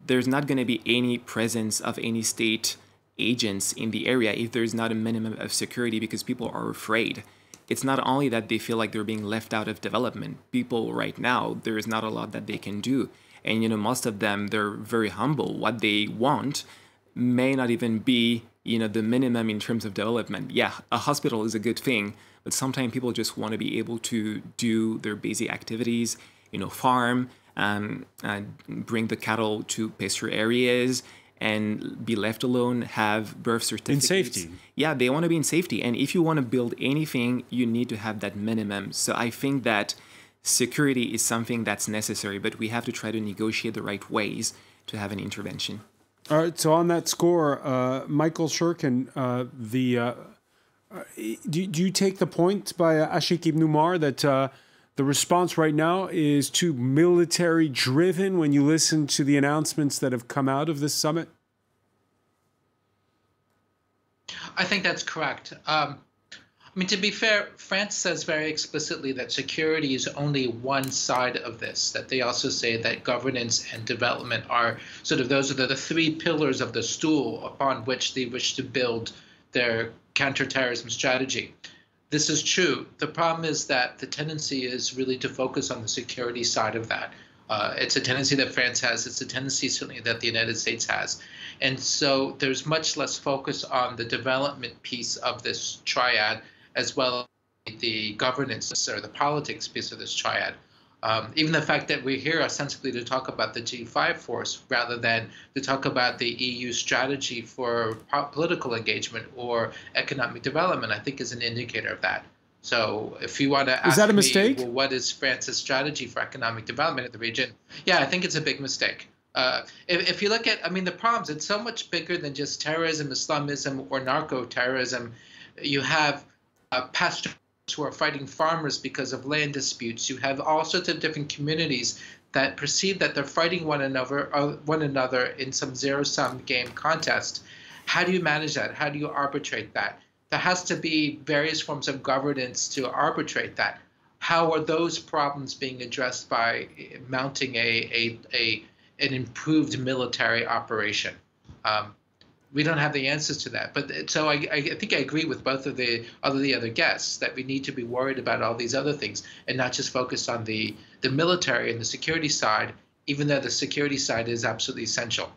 there's not going to be any presence of any state agents in the area if there's not a minimum of security, because people are afraid. It's not only that they feel like they're being left out of development. People right now, there is not a lot that they can do. And, most of them, they're very humble. What they want may not even be, the minimum in terms of development. Yeah, a hospital is a good thing, but sometimes people just want to be able to do their basic activities, farm, bring the cattle to pasture areas, and be left alone, have birth certificates. In safety. Yeah, they want to be in safety. And if you want to build anything, you need to have that minimum. So I think that security is something that's necessary, but we have to try to negotiate the right ways to have an intervention. All right, so on that score, Michael Shurkin, do you take the point by Ashik Ibn Umar that the response right now is too military-driven when you listen to the announcements that have come out of this summit? I think that's correct. I mean, to be fair, France says very explicitly that security is only one side of this, that they also say that governance and development are those are the three pillars of the stool upon which they wish to build their counterterrorism strategy. This is true. The problem is that the tendency is really to focus on the security side of that. It's a tendency that France has. It's a tendency certainly that the United States has. And so there's much less focus on the development piece of this triad, as well as the governance or the politics piece of this triad. Even the fact that we're here ostensibly to talk about the G5 force rather than to talk about the EU strategy for political engagement or economic development, I think is an indicator of that. So if you want to ask that a mistake? me, well, what is France's strategy for economic development in the region? Yeah, I think it's a big mistake. If you look at, the problems, it's so much bigger than just terrorism, Islamism, or narco-terrorism. You have pastors who are fighting farmers because of land disputes. You have all sorts of different communities that perceive that they're fighting one another in some zero-sum game contest. How do you manage that? How do you arbitrate that? There has to be various forms of governance to arbitrate that. How are those problems being addressed by mounting an improved military operation? We don't have the answers to that. But so I think I agree with both of the other guests that we need to be worried about all these other things and not just focus on the military and the security side, even though the security side is absolutely essential.